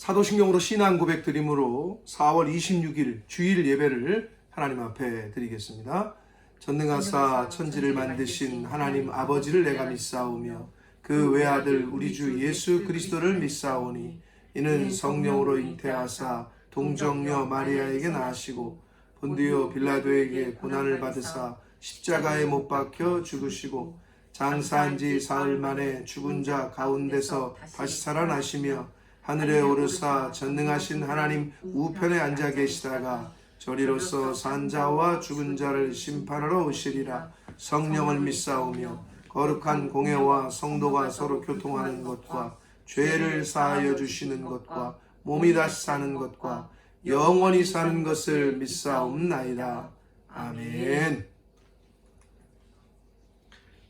사도신경으로 신앙 고백 드림으로 4월 26일 주일 예배를 하나님 앞에 드리겠습니다. 전능하사 천지를 만드신 하나님 아버지를 내가 믿사오며 그 외아들 우리 주 예수 그리스도를 믿사오니 이는 성령으로 잉태하사 동정녀 마리아에게 나시고 본디오 빌라도에게 고난을 받으사 십자가에 못 박혀 죽으시고 장사한 지 사흘 만에 죽은 자 가운데서 다시 살아나시며 하늘에 오르사 전능하신 하나님 우편에 앉아 계시다가 저리로서 산 자와 죽은 자를 심판하러 오시리라. 성령을 믿사오며 거룩한 공회와 성도가 서로 교통하는 것과 죄를 사하여 주시는 것과 몸이 다시 사는 것과 영원히 사는 것을 믿사옵나이다. 아멘.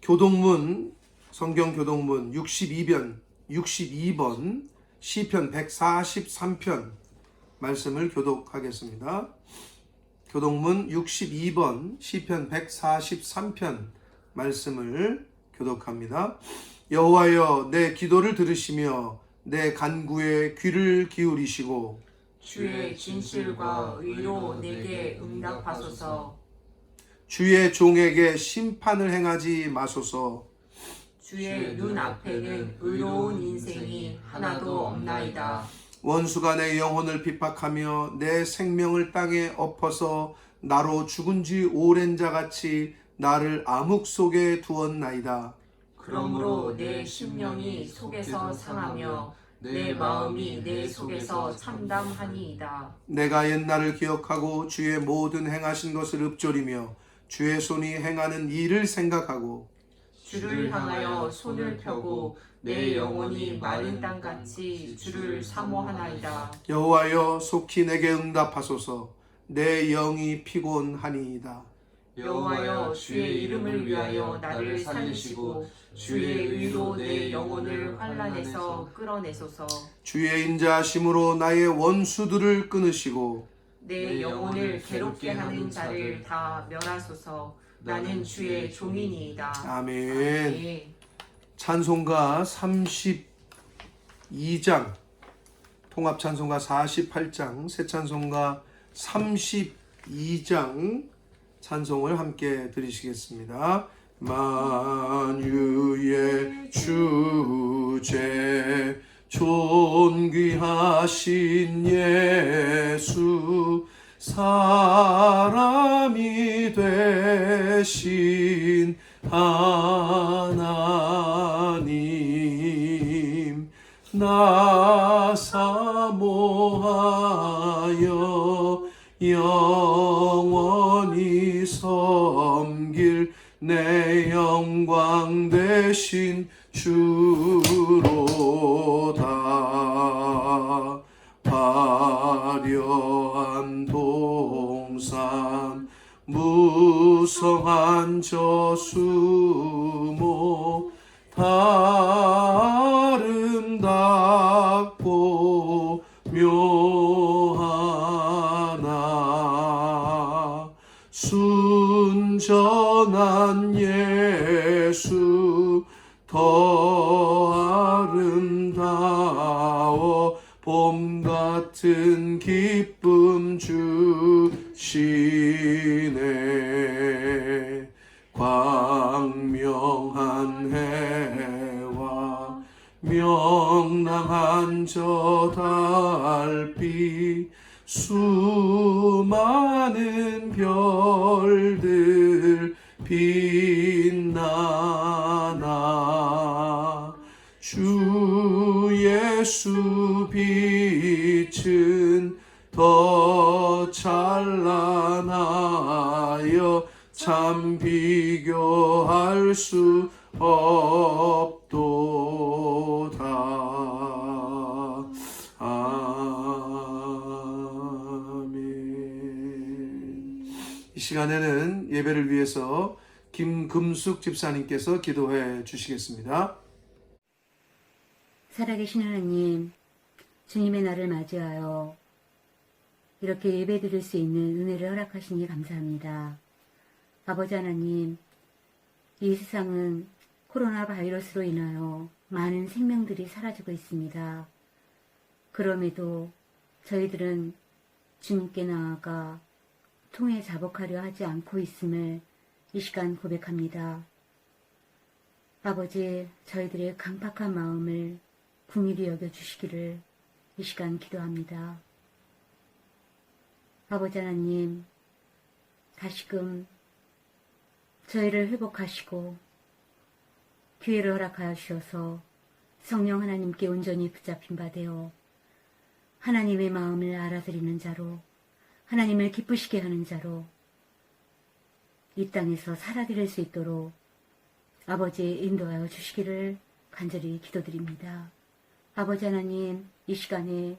교동문, 성경 교동문 62번 시편 143편 말씀을 교독하겠습니다. 교동문 62번 시편 143편 말씀을 교독합니다. 여호와여 내 기도를 들으시며 내 간구에 귀를 기울이시고 주의 진실과 의로 내게 응답하소서. 주의 종에게 심판을 행하지 마소서. 주의 눈앞에는 의로운 인생이 하나도 없나이다. 원수가 내 영혼을 핍박하며 내 생명을 땅에 엎어서 나로 죽은 지 오랜 자같이 나를 암흑 속에 두었나이다. 그러므로 내 심령이 속에서 상하며 내 마음이 내 속에서 참담하니이다. 내가 옛날을 기억하고 주의 모든 행하신 것을 읊조리며 주의 손이 행하는 일을 생각하고 주를 향하여 손을 펴고 내 영혼이 마른 땅같이 주를 사모하나이다. 여호와여 속히 내게 응답하소서. 내 영이 피곤하니이다. 여호와여 주의 이름을 위하여 나를 살리시고 주의 의로 내 영혼을 환난에서 끌어내소서. 주의 인자하심으로 나의 원수들을 끊으시고 내 영혼을 괴롭게 하는 자를 다 멸하소서. 나는 주의 종이니이다. 아멘. 아멘. 찬송가 32장, 통합 찬송가 48장, 새 찬송가 32장 찬송을 함께 들으시겠습니다. 만유의 주제 존귀하신 예수 사람이 되신 하나님 나 사모하여 영원히 섬길 내 영광 되신 주로다. 화려한 동산 무성한 저수목 다 아름답고 묘하나 순전한 예수 더 아름다워 봄 같은 기쁨 주시네. 광명한 해와 명랑한 저 달빛 수많은 별들 빛나나 주 예수 빛은 더 찬란하여 참 비교할 수 없도다. 아멘. 이 시간에는 예배를 위해서 김금숙 집사님께서 기도해 주시겠습니다. 살아계신 하나님, 주님의 날을 맞이하여 이렇게 예배드릴 수 있는 은혜를 허락하시니 감사합니다. 아버지 하나님, 이 세상은 코로나 바이러스로 인하여 많은 생명들이 사라지고 있습니다. 그럼에도 저희들은 주님께 나아가 통해 자복하려 하지 않고 있음을 이 시간 고백합니다. 아버지, 저희들의 강팍한 마음을 긍휼히 여겨주시기를 이 시간 기도합니다. 아버지 하나님, 다시금 저희를 회복하시고 기회를 허락하여 주셔서 성령 하나님께 온전히 붙잡힌 바 되어 하나님의 마음을 알아들이는 자로, 하나님을 기쁘시게 하는 자로 이 땅에서 살아드릴 수 있도록 아버지 인도하여 주시기를 간절히 기도드립니다. 아버지 하나님, 이 시간에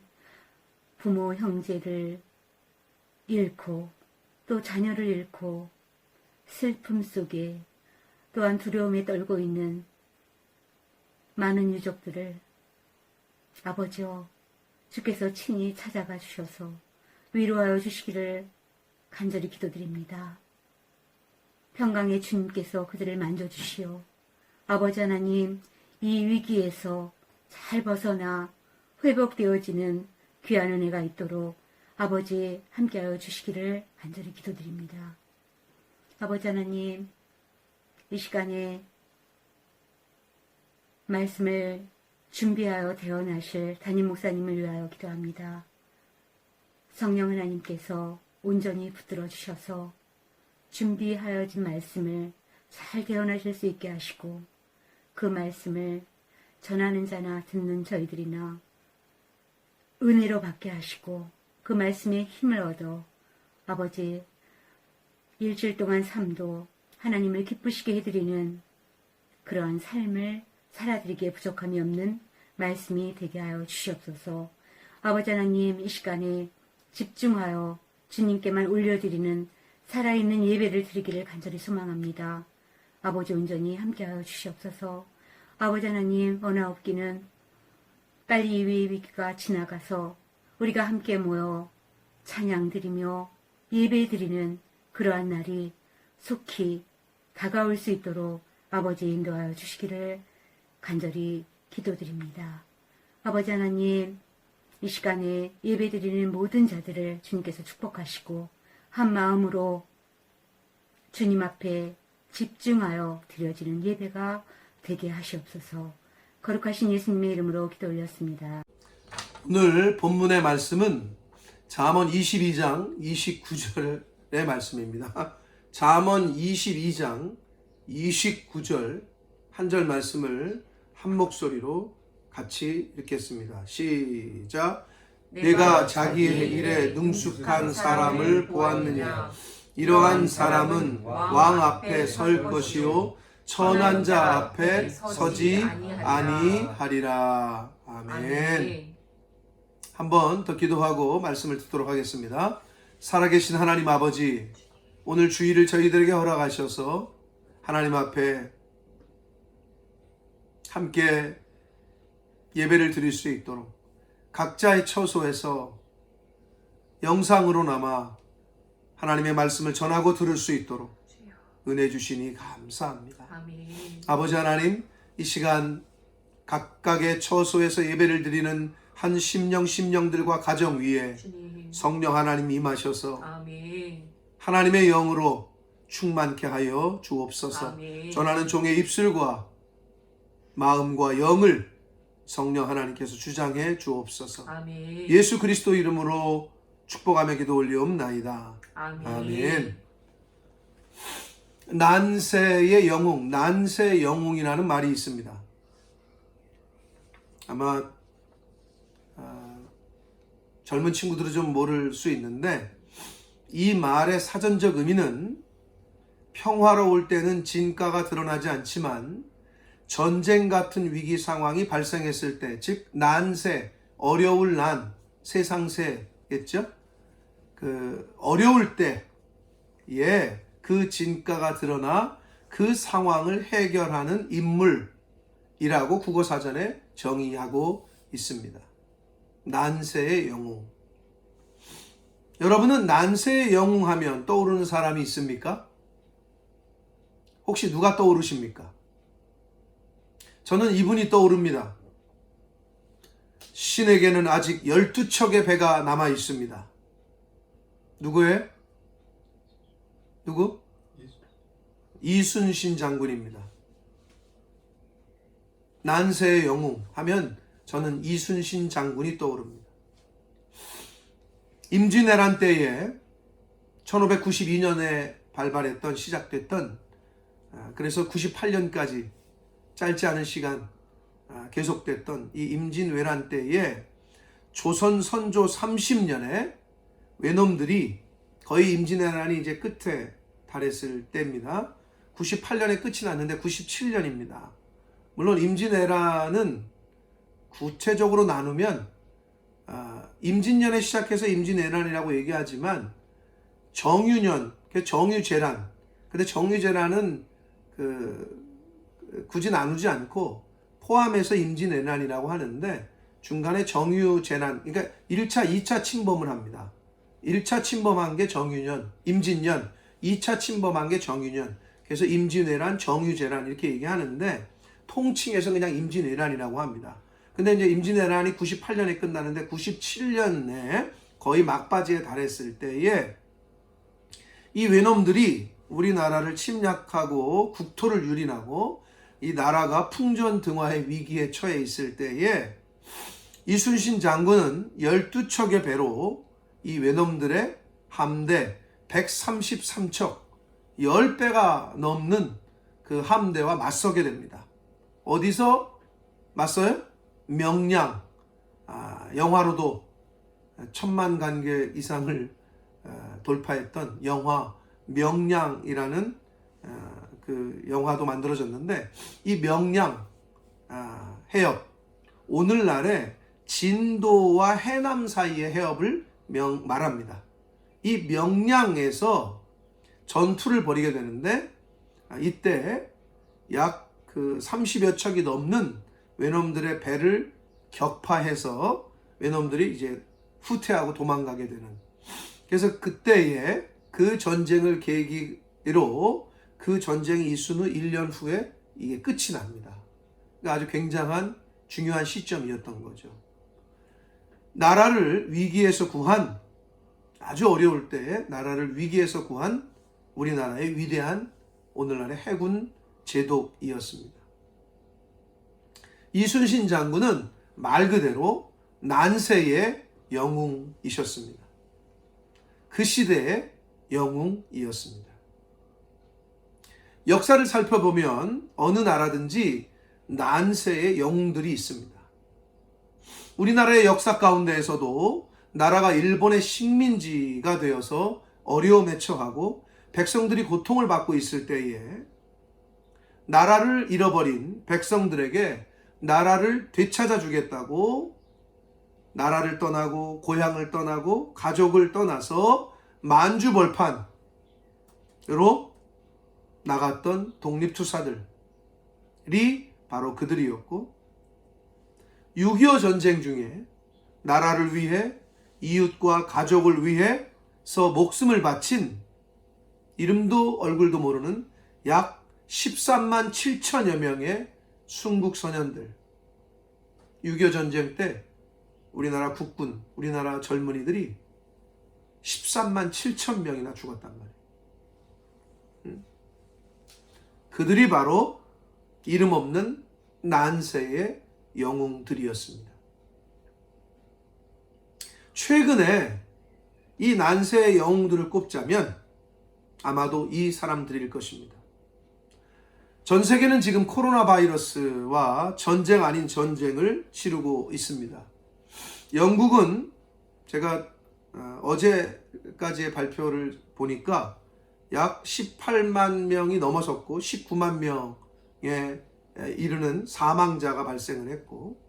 부모, 형제를 잃고 또 자녀를 잃고 슬픔 속에 또한 두려움에 떨고 있는 많은 유족들을 아버지여 주께서 친히 찾아가 주셔서 위로하여 주시기를 간절히 기도드립니다. 평강의 주님께서 그들을 만져주시오. 아버지 하나님, 이 위기에서 잘 벗어나 회복되어지는 귀한 은혜가 있도록 아버지 함께하여 주시기를 간절히 기도드립니다. 아버지 하나님, 이 시간에 말씀을 준비하여 대언하실 담임 목사님을 위하여 기도합니다. 성령 하나님께서 온전히 붙들어 주셔서 준비하여진 말씀을 잘 대언하실 수 있게 하시고 그 말씀을 전하는 자나 듣는 저희들이나 은혜로 받게 하시고 그 말씀에 힘을 얻어 아버지 일주일 동안 삶도 하나님을 기쁘시게 해드리는 그러한 삶을 살아드리기에 부족함이 없는 말씀이 되게 하여 주시옵소서. 아버지 하나님, 이 시간에 집중하여 주님께만 올려드리는 살아있는 예배를 드리기를 간절히 소망합니다. 아버지 온전히 함께하여 주시옵소서. 아버지 하나님, 어느 없기는 빨리 이 위기가 지나가서 우리가 함께 모여 찬양 드리며 예배 드리는 그러한 날이 속히 다가올 수 있도록 아버지 인도하여 주시기를 간절히 기도드립니다. 아버지 하나님, 이 시간에 예배 드리는 모든 자들을 주님께서 축복하시고 한 마음으로 주님 앞에 집중하여 드려지는 예배가 되게 하시옵소서. 거룩하신 예수님의 이름으로 기도 올렸습니다. 오늘 본문의 말씀은 잠언 22장 29절의 말씀입니다. 잠언 22장 29절 한 절 말씀을 한 목소리로 같이 읽겠습니다. 시작. 내가 자기의 일에 능숙한 사람을 보았느냐. 이러한 사람은 왕 앞에 설 것이요 천한 자 앞에 서지 아니하리라. 아멘. 한 번 더 기도하고 말씀을 듣도록 하겠습니다. 살아계신 하나님 아버지, 오늘 주일을 저희들에게 허락하셔서 하나님 앞에 함께 예배를 드릴 수 있도록 각자의 처소에서 영상으로나마 하나님의 말씀을 전하고 들을 수 있도록 은혜 주시니 감사합니다. 아멘. 아버지 하나님, 이 시간 각각의 처소에서 예배를 드리는 한 심령들과 가정 위에 주님. 성령 하나님 임하셔서 아멘. 하나님의 영으로 충만케 하여 주옵소서. 아멘. 전하는 종의 입술과 마음과 영을 성령 하나님께서 주장해 주옵소서. 아멘. 예수 그리스도 이름으로 축복하며 기도 올리옵나이다. 아멘. 아멘. 난세의 영웅, 난세의 영웅이라는 말이 있습니다. 아마 젊은 친구들은 좀 모를 수 있는데 이 말의 사전적 의미는 평화로울 때는 진가가 드러나지 않지만 전쟁 같은 위기 상황이 발생했을 때, 즉 난세, 어려울 난, 세상세겠죠? 그 어려울 때에 그 진가가 드러나 그 상황을 해결하는 인물이라고 국어사전에 정의하고 있습니다. 난세의 영웅. 여러분은 난세의 영웅 하면 떠오르는 사람이 있습니까? 혹시 누가 떠오르십니까? 저는 이분이 떠오릅니다. 신에게는 아직 12척의 배가 남아 있습니다. 누구의? 누구? 이순신 장군입니다. 난세의 영웅 하면 저는 이순신 장군이 떠오릅니다. 임진왜란 때에 1592년에 발발했던 시작됐던 그래서 98년까지 짧지 않은 시간 계속됐던 이 임진왜란 때에 조선 선조 30년에 외놈들이 거의 임진왜란이 이제 끝에 달했을 때입니다. 98년에 끝이 났는데 97년입니다. 물론 임진왜란은 구체적으로 나누면 임진년에 시작해서 임진왜란이라고 얘기하지만 정유년, 정유재란. 근데 정유재란은 굳이 나누지 않고 포함해서 임진왜란이라고 하는데 중간에 정유재란, 그러니까 1차, 2차 침범을 합니다. 1차 침범한 게 정유년, 임진년, 2차 침범한 게 정유년. 그래서 임진왜란, 정유재란 이렇게 얘기하는데 통칭해서 그냥 임진왜란이라고 합니다. 근데 이제 임진왜란이 98년에 끝나는데 97년에 거의 막바지에 달했을 때에 이 외놈들이 우리나라를 침략하고 국토를 유린하고 이 나라가 풍전등화의 위기에 처해 있을 때에 이순신 장군은 12척의 배로 이 외놈들의 함대 133척 10배가 넘는 그 함대와 맞서게 됩니다. 어디서 맞서요? 명량, 영화로도 1000만 관객 이상을 돌파했던 영화 명량이라는 그 영화도 만들어졌는데 이 명량 해협, 오늘날의 진도와 해남 사이의 해협을 말합니다. 이 명량에서 전투를 벌이게 되는데 이때 약 30여 척이 넘는 외놈들의 배를 격파해서 외놈들이 이제 후퇴하고 도망가게 되는, 그래서 그때에 그 전쟁을 계기로 그 전쟁이 있은 후 1년 후에 이게 끝이 납니다. 그러니까 아주 굉장한 중요한 시점이었던 거죠. 나라를 위기에서 구한, 아주 어려울 때에 나라를 위기에서 구한 우리나라의 위대한 오늘날의 해군 제독이었습니다. 이순신 장군은 말 그대로 난세의 영웅이셨습니다. 그 시대의 영웅이었습니다. 역사를 살펴보면 어느 나라든지 난세의 영웅들이 있습니다. 우리나라의 역사 가운데에서도 나라가 일본의 식민지가 되어서 어려움에 처하고 백성들이 고통을 받고 있을 때에 나라를 잃어버린 백성들에게 나라를 되찾아 주겠다고 나라를 떠나고 고향을 떠나고 가족을 떠나서 만주벌판으로 나갔던 독립투사들이 바로 그들이었고, 6.25 전쟁 중에 나라를 위해 이웃과 가족을 위해서 목숨을 바친 이름도 얼굴도 모르는 약 13만 7천여 명의 순국 소년들, 6.25 전쟁 때 우리나라 국군, 우리나라 젊은이들이 13만 7천 명이나 죽었단 말이에요. 그들이 바로 이름 없는 난세의 영웅들이었습니다. 최근에 이 난세의 영웅들을 꼽자면 아마도 이 사람들일 것입니다. 전 세계는 지금 코로나 바이러스와 전쟁 아닌 전쟁을 치르고 있습니다. 영국은 제가 어제까지의 발표를 보니까 약 18만 명이 넘어섰고 19만 명에 이르는 사망자가 발생을 했고,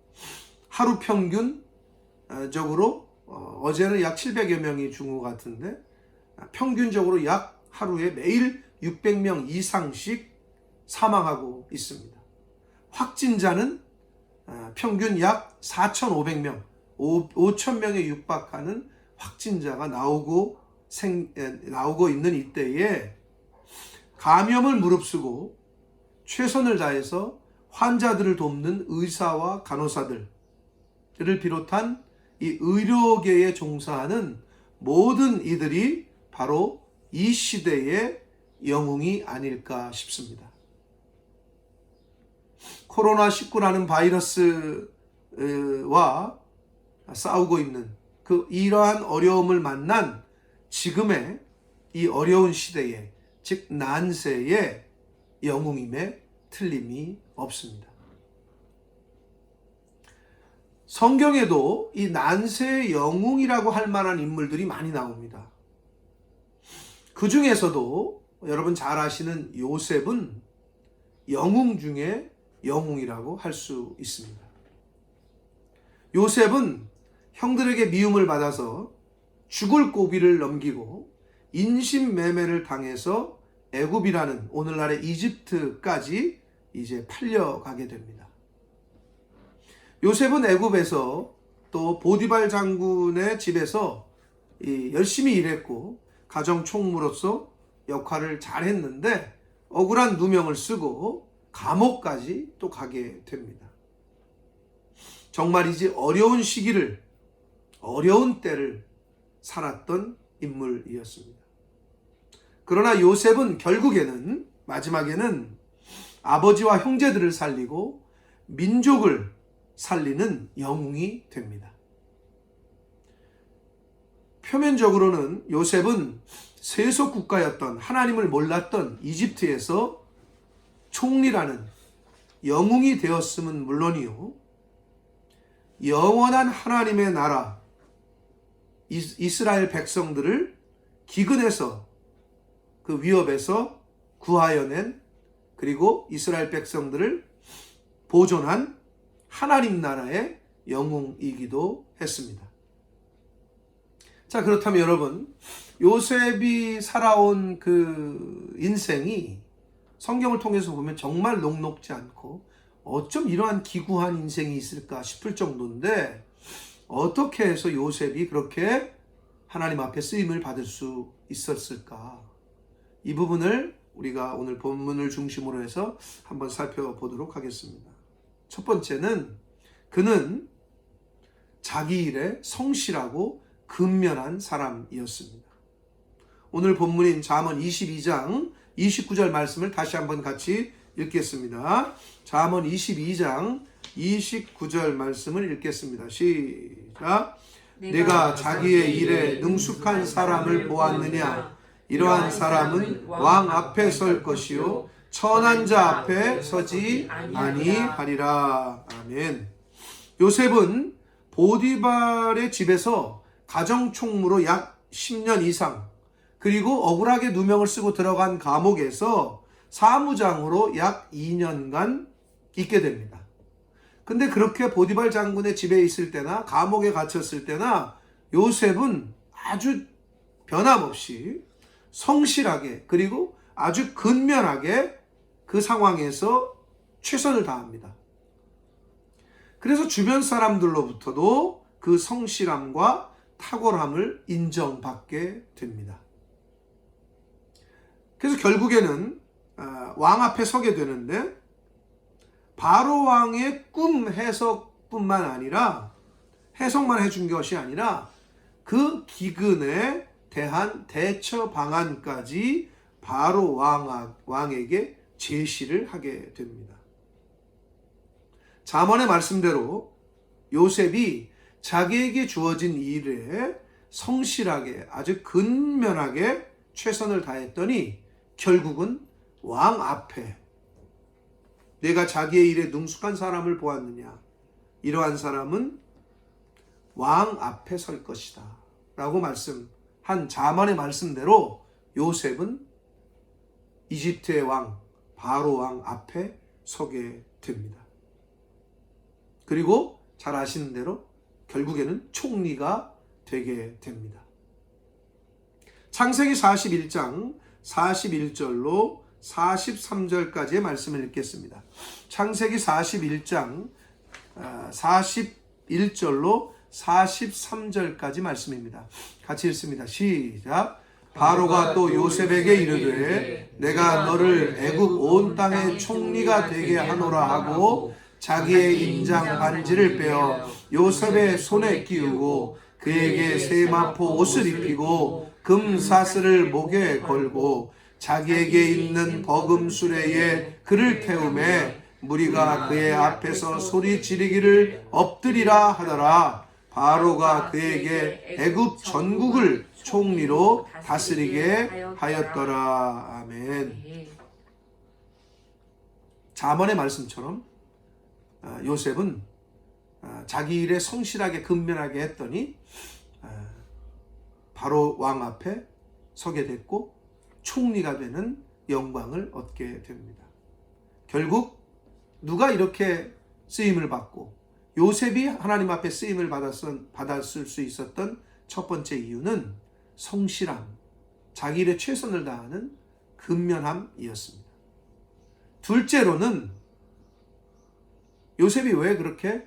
하루 평균적으로 어제는 약 700여 명이 죽은 것 같은데 평균적으로 약 하루에 매일 600명 이상씩 사망하고 있습니다. 확진자는 평균 약 4,500명, 5,000명에 육박하는 확진자가 나오고 있는 이때에 감염을 무릅쓰고 최선을 다해서 환자들을 돕는 의사와 간호사들을 그를 비롯한 이 의료계에 종사하는 모든 이들이 바로 이 시대의 영웅이 아닐까 싶습니다. 코로나19라는 바이러스와 싸우고 있는 이러한 어려움을 만난 지금의 이 어려운 시대에, 즉 난세의 영웅임에 틀림이 없습니다. 성경에도 이 난세의 영웅이라고 할 만한 인물들이 많이 나옵니다. 그 중에서도 여러분 잘 아시는 요셉은 영웅 중에 영웅이라고 할 수 있습니다. 요셉은 형들에게 미움을 받아서 죽을 고비를 넘기고 인신매매를 당해서 애굽이라는 오늘날의 이집트까지 이제 팔려가게 됩니다. 요셉은 애굽에서 또 보디발 장군의 집에서 열심히 일했고 가정 총무로서 역할을 잘 했는데 억울한 누명을 쓰고 감옥까지 또 가게 됩니다. 정말이지 어려운 시기를, 어려운 때를 살았던 인물이었습니다. 그러나 요셉은 결국에는, 마지막에는 아버지와 형제들을 살리고 민족을 살리는 영웅이 됩니다. 표면적으로는 요셉은 세속 국가였던, 하나님을 몰랐던 이집트에서 총리라는 영웅이 되었음은 물론이요, 영원한 하나님의 나라 이스라엘 백성들을 기근에서, 그 위협에서 구하여낸, 그리고 이스라엘 백성들을 보존한 하나님 나라의 영웅이기도 했습니다. 자, 그렇다면 여러분, 요셉이 살아온 그 인생이 성경을 통해서 보면 정말 녹록지 않고 어쩜 이러한 기구한 인생이 있을까 싶을 정도인데, 어떻게 해서 요셉이 그렇게 하나님 앞에 쓰임을 받을 수 있었을까? 이 부분을 우리가 오늘 본문을 중심으로 해서 한번 살펴보도록 하겠습니다. 첫 번째는 그는 자기 일에 성실하고 근면한 사람이었습니다. 오늘 본문인 잠언 22장 29절 말씀을 다시 한번 같이 읽겠습니다. 잠언 22장 29절 말씀을 읽겠습니다. 시작. 내가 자기의 일에 능숙한 사람을 보았느냐? 이러한 사람은 왕 앞에 설 것이요 천한 자 앞에 서지 아니하리라. 아멘. 요셉은 보디발의 집에서 가정총무로 약 10년 이상, 그리고 억울하게 누명을 쓰고 들어간 감옥에서 사무장으로 약 2년간 있게 됩니다. 근데 그렇게 보디발 장군의 집에 있을 때나 감옥에 갇혔을 때나 요셉은 아주 변함없이 성실하게, 그리고 아주 근면하게 그 상황에서 최선을 다합니다. 그래서 주변 사람들로부터도 그 성실함과 탁월함을 인정받게 됩니다. 그래서 결국에는 왕 앞에 서게 되는데, 바로 왕의 꿈 해석뿐만 아니라, 해석만 해준 것이 아니라 그 기근에 대한 대처 방안까지 바로 왕에게 제시를 하게 됩니다. 잠언의 말씀대로 요셉이 자기에게 주어진 일에 성실하게, 아주 근면하게 최선을 다했더니 결국은 왕 앞에, 내가 자기의 일에 능숙한 사람을 보았느냐? 이러한 사람은 왕 앞에 설 것이다 라고 말씀한 잠언의 말씀대로 요셉은 이집트의 왕, 바로 왕 앞에 서게 됩니다. 그리고 잘 아시는 대로 결국에는 총리가 되게 됩니다. 창세기 41장 41절로 43절까지의 말씀을 읽겠습니다. 창세기 41장 41절로 43절까지 말씀입니다. 같이 읽습니다. 시작. 바로가 또 요셉에게 이르되 내가 너를 애굽 온 땅의 총리가 되게 하노라 하고 자기의 인장 반지를 빼어 요셉의 손에 끼우고 그에게 세마포 옷을 입히고 금사슬을 목에 걸고 자기에게 있는 버금 수레에 그를 태우매 무리가 그의 앞에서 소리 지르기를 엎드리라 하더라. 바로가 그에게 애굽 전국을 총리로 다스리게 하였더라. 아멘. 잠언의 말씀처럼 요셉은 자기 일에 성실하게 근면하게 했더니 바로 왕 앞에 서게 됐고 총리가 되는 영광을 얻게 됩니다. 결국 누가 이렇게 쓰임을 받고 요셉이 하나님 앞에 쓰임을 받았을 수 있었던 첫 번째 이유는 성실함, 자기 일에 최선을 다하는 근면함이었습니다. 둘째로는 요셉이 왜 그렇게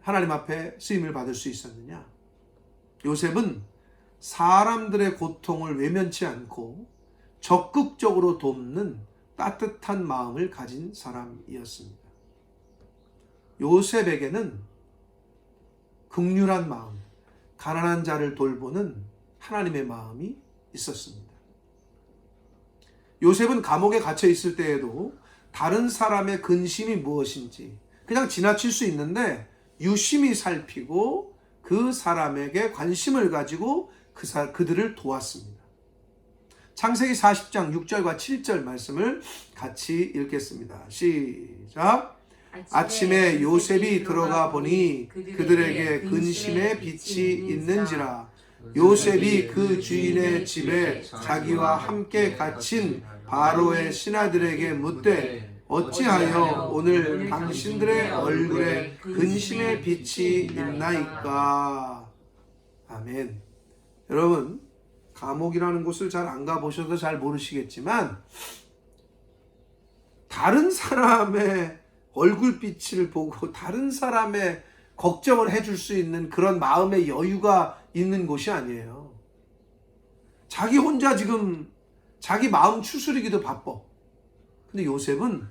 하나님 앞에 쓰임을 받을 수 있었느냐? 요셉은 사람들의 고통을 외면치 않고 적극적으로 돕는 따뜻한 마음을 가진 사람이었습니다. 요셉에게는 긍휼한 마음, 가난한 자를 돌보는 하나님의 마음이 있었습니다. 요셉은 감옥에 갇혀 있을 때에도 다른 사람의 근심이 무엇인지 그냥 지나칠 수 있는데 유심히 살피고 그 사람에게 관심을 가지고 그들을 도왔습니다. 창세기 40장 6절과 7절 말씀을 같이 읽겠습니다. 시작. 아침에 요셉이 들어가 보니 그들에게 근심의 빛이 있는지라. 요셉이 그 주인의 집에 자기와 함께 갇힌 바로의 신하들에게 묻되 어찌하여 오늘 당신들의 얼굴에 근심의 빛이 있나이까. 아멘. 여러분, 감옥이라는 곳을 잘 안 가보셔서 잘 모르시겠지만 다른 사람의 얼굴빛을 보고 다른 사람의 걱정을 해줄 수 있는 그런 마음의 여유가 있는 곳이 아니에요. 자기 혼자 지금 자기 마음 추스리기도 바빠. 근데 요셉은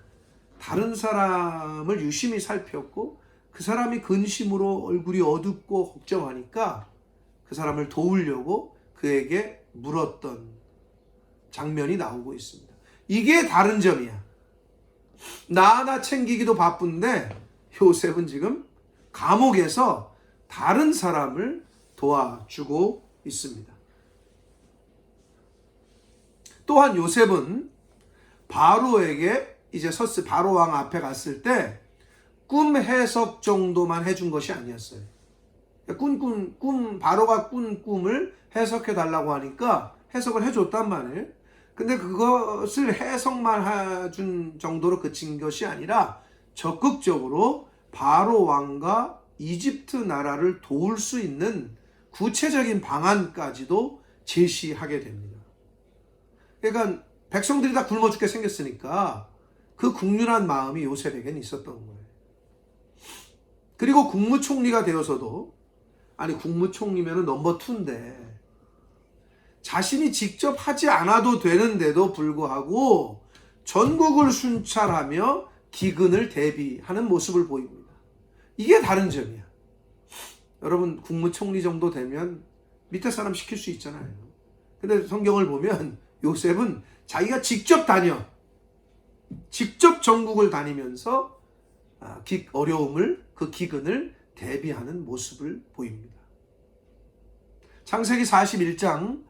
다른 사람을 유심히 살폈고 그 사람이 근심으로 얼굴이 어둡고 걱정하니까 그 사람을 도우려고 그에게 물었던 장면이 나오고 있습니다. 이게 다른 점이야. 나 하나 챙기기도 바쁜데 요셉은 지금 감옥에서 다른 사람을 도와주고 있습니다. 또한 요셉은 바로에게 이제 바로 왕 앞에 갔을 때 꿈 해석 정도만 해준 것이 아니었어요. 바로가 꾼 꿈을 해석해 달라고 하니까 해석을 해줬단 말이에요. 근데 그것을 해석만 해준 정도로 그친 것이 아니라 적극적으로 바로 왕과 이집트 나라를 도울 수 있는 구체적인 방안까지도 제시하게 됩니다. 그러니까 백성들이 다 굶어 죽게 생겼으니까 그 국률한 마음이 요셉에게는 있었던 거예요. 그리고 국무총리가 되어서도, 아니 국무총리면 넘버 2인데 자신이 직접 하지 않아도 되는데도 불구하고 전국을 순찰하며 기근을 대비하는 모습을 보입니다. 이게 다른 점이야. 여러분, 국무총리 정도 되면 밑에 사람 시킬 수 있잖아요. 근데 성경을 보면 요셉은 자기가 직접 전국을 다니면서 어려움을, 그 기근을 대비하는 모습을 보입니다. 창세기 41장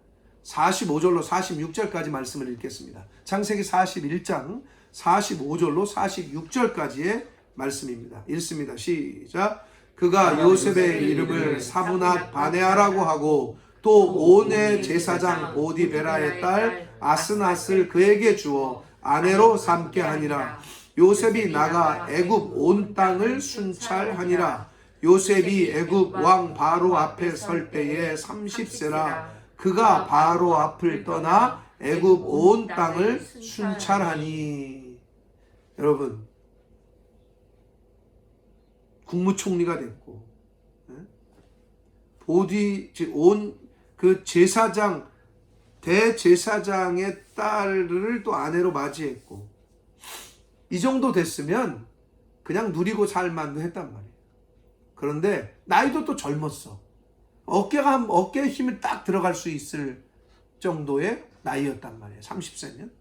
45절로 46절까지 말씀을 읽겠습니다. 창세기 41장 45절로 46절까지의 말씀입니다. 읽습니다. 시작. 그가 요셉의 이름을 사브낫 바네아라고 하고 또 온의 제사장 보디베라의 딸 아스낫을 그에게 주어 아내로 삼게 하니라. 요셉이 나가 애굽 온 땅을 순찰하니라. 요셉이 애굽 왕 바로 앞에 설 때에 30세라. 그가 바로 앞을 떠나 애굽 온 땅을 순찰하니. 여러분, 국무총리가 됐고 그 제사장, 대제사장의 딸을 또 아내로 맞이했고, 이 정도 됐으면 그냥 누리고 살만도 했단 말이에요. 그런데 나이도 또 젊었어. 어깨에 힘이 딱 들어갈 수 있을 정도의 나이였단 말이에요. 30세면.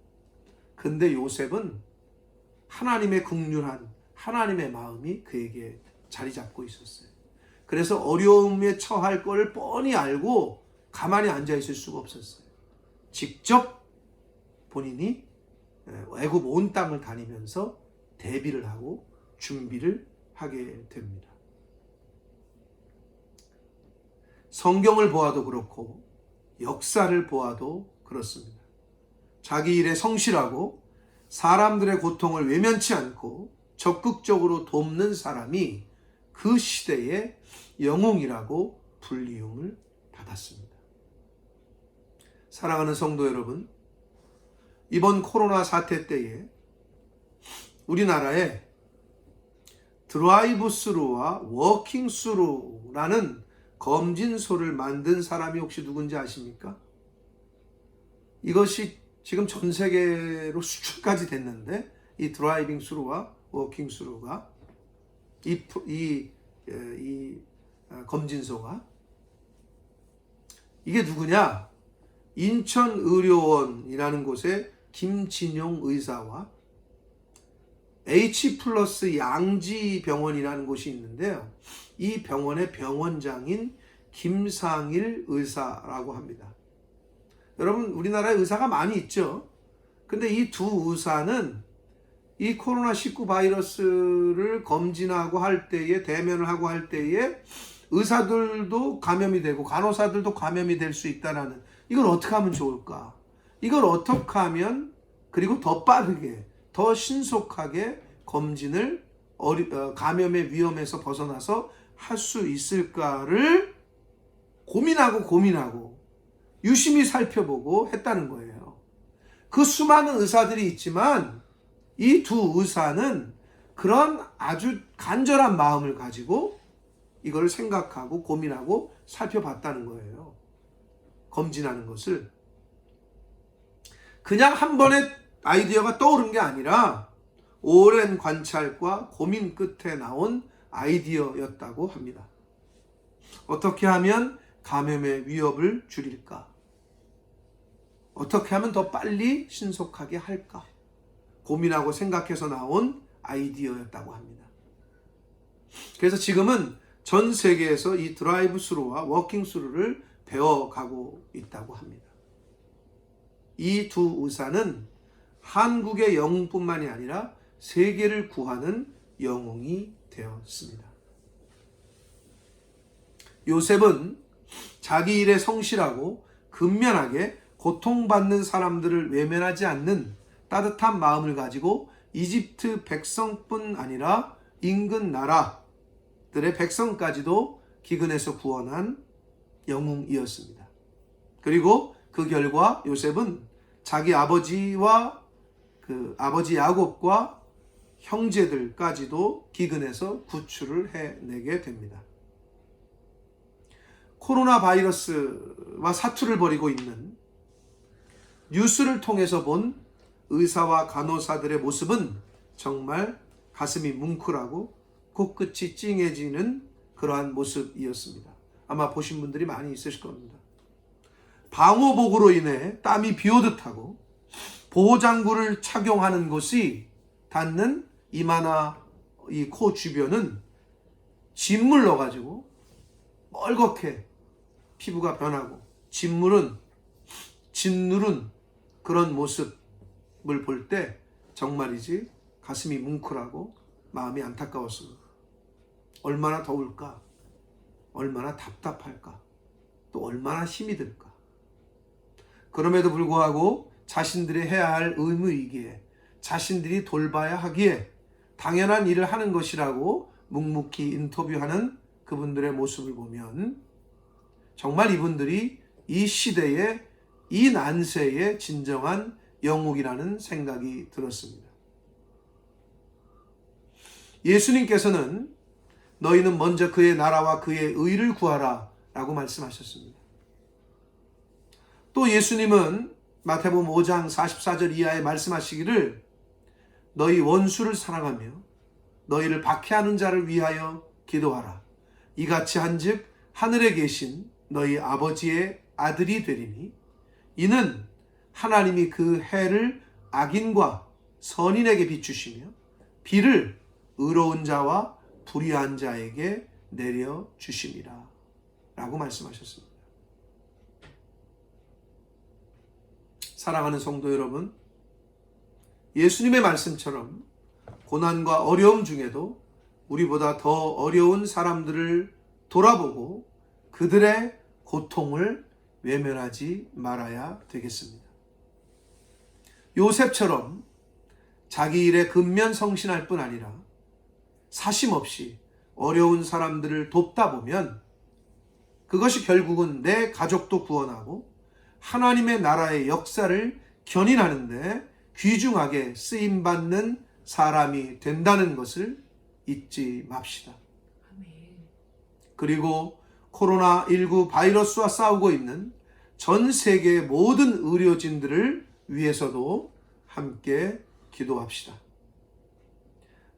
근데 요셉은 하나님의 긍휼한 하나님의 마음이 그에게 자리 잡고 있었어요. 그래서 어려움에 처할 걸 뻔히 알고 가만히 앉아 있을 수가 없었어요. 직접 본인이 애굽 온 땅을 다니면서 대비를 하고 준비를 하게 됩니다. 성경을 보아도 그렇고 역사를 보아도 그렇습니다. 자기 일에 성실하고 사람들의 고통을 외면치 않고 적극적으로 돕는 사람이 그 시대의 영웅이라고 불리움을 받았습니다. 사랑하는 성도 여러분, 이번 코로나 사태 때에 우리나라에 드라이브 스루와 워킹 스루라는 검진소를 만든 사람이 혹시 누군지 아십니까? 이것이 지금 전 세계로 수출까지 됐는데 이 드라이빙 스루와 워킹 스루가 이 검진소가 이게 누구냐? 인천의료원이라는 곳에 김진용 의사와 H+ 양지병원이라는 곳이 있는데요. 이 병원의 병원장인 김상일 의사라고 합니다. 여러분, 우리나라에 의사가 많이 있죠. 근데 이 두 의사는 이 코로나19 바이러스를 검진하고 할 때에, 대면을 하고 할 때에 의사들도 감염이 되고 간호사들도 감염이 될 수 있다라는, 이걸 어떻게 하면 좋을까? 이걸 어떻게 하면, 그리고 더 빠르게, 더 신속하게 검진을 감염의 위험에서 벗어나서 할 수 있을까를 고민하고 유심히 살펴보고 했다는 거예요. 그 수많은 의사들이 있지만 이 두 의사는 그런 아주 간절한 마음을 가지고 이걸 생각하고 고민하고 살펴봤다는 거예요. 검진하는 것을. 그냥 한 번에 아이디어가 떠오른 게 아니라 오랜 관찰과 고민 끝에 나온 아이디어였다고 합니다. 어떻게 하면 감염의 위협을 줄일까? 어떻게 하면 더 빨리 신속하게 할까? 고민하고 생각해서 나온 아이디어였다고 합니다. 그래서 지금은 전 세계에서 이 드라이브 스루와 워킹 스루를 배워가고 있다고 합니다. 이 두 의사는 한국의 영웅뿐만이 아니라 세계를 구하는 영웅이 되었습니다. 요셉은 자기 일에 성실하고 근면하게 고통받는 사람들을 외면하지 않는 따뜻한 마음을 가지고 이집트 백성뿐 아니라 인근 나라들의 백성까지도 기근에서 구원한 영웅이었습니다. 그리고 그 결과 요셉은 자기 아버지와 그 아버지 야곱과 형제들까지도 기근에서 구출을 해내게 됩니다. 코로나 바이러스와 사투를 벌이고 있는 뉴스를 통해서 본 의사와 간호사들의 모습은 정말 가슴이 뭉클하고 코끝이 찡해지는 그러한 모습이었습니다. 아마 보신 분들이 많이 있으실 겁니다. 방호복으로 인해 땀이 비오듯 하고 보호장구를 착용하는 곳이 닿는 이마나 이 코 주변은 진물 넣어가지고 뻘겋게 피부가 변하고 짓누른 그런 모습을 볼 때 정말이지 가슴이 뭉클하고 마음이 안타까웠습니다. 얼마나 더울까? 얼마나 답답할까? 또 얼마나 힘이 들까? 그럼에도 불구하고 자신들이 해야 할 의무이기에, 자신들이 돌봐야 하기에 당연한 일을 하는 것이라고 묵묵히 인터뷰하는 그분들의 모습을 보면 정말 이분들이 이 시대의, 이 난세의 진정한 영웅이라는 생각이 들었습니다. 예수님께서는 너희는 먼저 그의 나라와 그의 의를 구하라 라고 말씀하셨습니다. 또 예수님은 마태복음 5장 44절 이하에 말씀하시기를 너희 원수를 사랑하며 너희를 박해하는 자를 위하여 기도하라. 이같이 한즉 하늘에 계신 너희 아버지의 아들이 되리니 이는 하나님이 그 해를 악인과 선인에게 비추시며 비를 의로운 자와 불의한 자에게 내려주심이라 라고 말씀하셨습니다. 사랑하는 성도 여러분, 예수님의 말씀처럼 고난과 어려움 중에도 우리보다 더 어려운 사람들을 돌아보고 그들의 고통을 외면하지 말아야 되겠습니다. 요셉처럼 자기 일에 근면성신할 뿐 아니라 사심없이 어려운 사람들을 돕다 보면 그것이 결국은 내 가족도 구원하고 하나님의 나라의 역사를 견인하는데 귀중하게 쓰임받는 사람이 된다는 것을 잊지 맙시다. 그리고 코로나19 바이러스와 싸우고 있는 전 세계의 모든 의료진들을 위해서도 함께 기도합시다.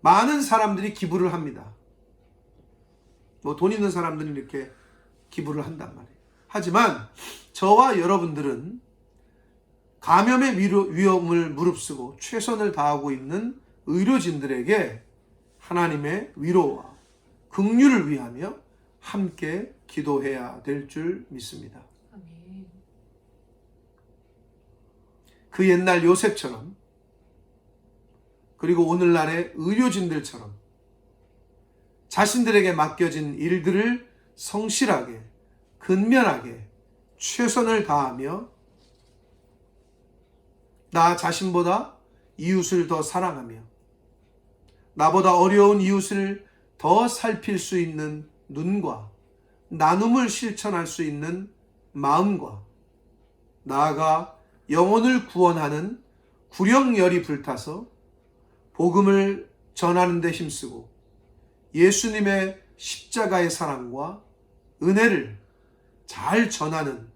많은 사람들이 기부를 합니다. 돈 있는 사람들은 이렇게 기부를 한단 말이에요. 하지만 저와 여러분들은 감염의 위험을 무릅쓰고 최선을 다하고 있는 의료진들에게 하나님의 위로와 긍휼을 위하며 함께 기도해야 될 줄 믿습니다. 그 옛날 요셉처럼 그리고 오늘날의 의료진들처럼 자신들에게 맡겨진 일들을 성실하게 근면하게 최선을 다하며 나 자신보다 이웃을 더 사랑하며 나보다 어려운 이웃을 더 살필 수 있는 눈과 나눔을 실천할 수 있는 마음과 나아가 영혼을 구원하는 구령열이 불타서 복음을 전하는 데 힘쓰고 예수님의 십자가의 사랑과 은혜를 잘 전하는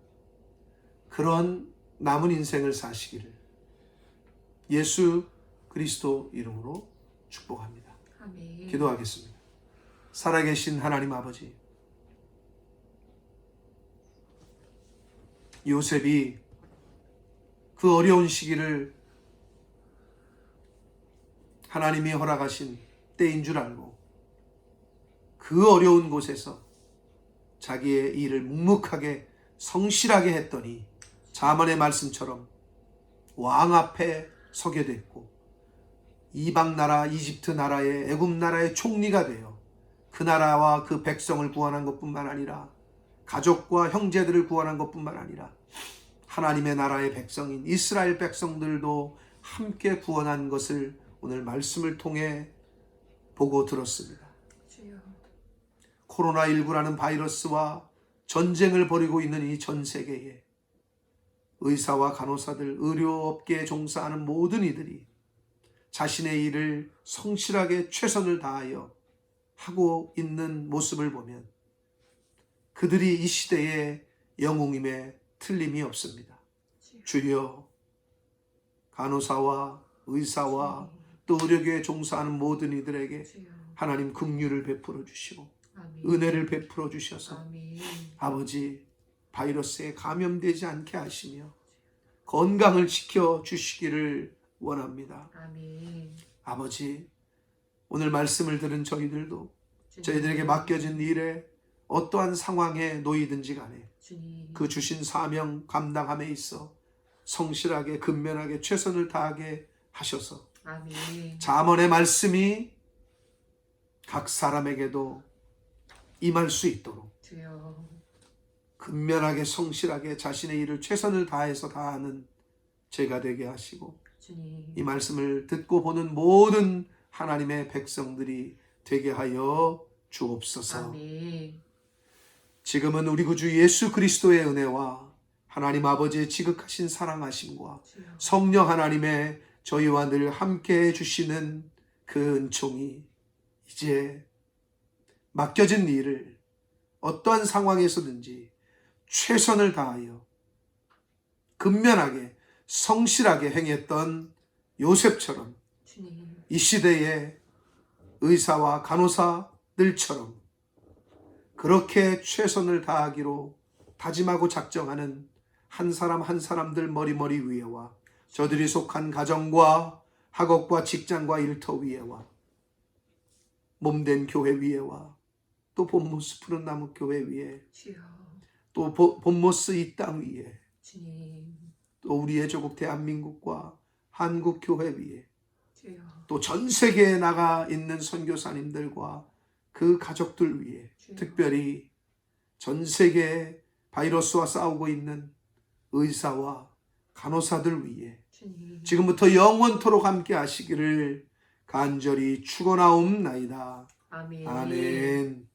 그런 남은 인생을 사시기를 예수 그리스도 이름으로 축복합니다. 아멘. 기도하겠습니다. 살아계신 하나님 아버지, 요셉이 그 어려운 시기를 하나님이 허락하신 때인 줄 알고 그 어려운 곳에서 자기의 일을 묵묵하게 성실하게 했더니 자문의 말씀처럼 왕 앞에 서게 됐고 이방 나라 이집트 나라의 애굽 나라의 총리가 되어 그 나라와 그 백성을 구원한 것뿐만 아니라 가족과 형제들을 구원한 것뿐만 아니라 하나님의 나라의 백성인 이스라엘 백성들도 함께 구원한 것을 오늘 말씀을 통해 보고 들었습니다. 코로나19라는 바이러스와 전쟁을 벌이고 있는 이 전 세계에 의사와 간호사들, 의료업계에 종사하는 모든 이들이 자신의 일을 성실하게 최선을 다하여 하고 있는 모습을 보면 그들이 이 시대의 영웅임에 틀림이 없습니다. 주여, 간호사와 의사와 또 의료계에 종사하는 모든 이들에게 하나님 긍휼을 베풀어 주시고 은혜를 베풀어 주셔서 아버지 바이러스에 감염되지 않게 하시며 건강을 지켜 주시기를 원합니다. 아버지, 오늘 말씀을 들은 저희들도 저희들에게 맡겨진 일에 어떠한 상황에 놓이든지 간에 그 주신 사명 감당함에 있어 성실하게 근면하게 최선을 다하게 하셔서 잠언의 말씀이 각 사람에게도 임할 수 있도록 근면하게 성실하게 자신의 일을 최선을 다해서 다하는 제가 되게 하시고 이 말씀을 듣고 보는 모든 하나님의 백성들이 되게 하여 주옵소서. 지금은 우리 구주 예수 그리스도의 은혜와 하나님 아버지의 지극하신 사랑하심과 성령 하나님의 저희와 늘 함께해 주시는 그 은총이 이제 맡겨진 일을 어떠한 상황에서든지 최선을 다하여 근면하게 성실하게 행했던 요셉처럼 이 시대의 의사와 간호사들처럼 그렇게 최선을 다하기로 다짐하고 작정하는 한 사람 한 사람들 머리머리 위에와 저들이 속한 가정과 학업과 직장과 일터 위에와 몸된 교회 위에와 또 본모스 푸른 나무 교회 위에 주여. 또 본모스 이 땅 위에 주님. 또 우리의 조국 대한민국과 한국 교회 위에 주여. 또 전 세계에 나가 있는 선교사님들과 그 가족들 위에 주여. 특별히 전 세계에 바이러스와 싸우고 있는 의사와 간호사들 위에 주님. 지금부터 영원토록 함께 하시기를 간절히 축원하옵나이다. 아멘. 아멘.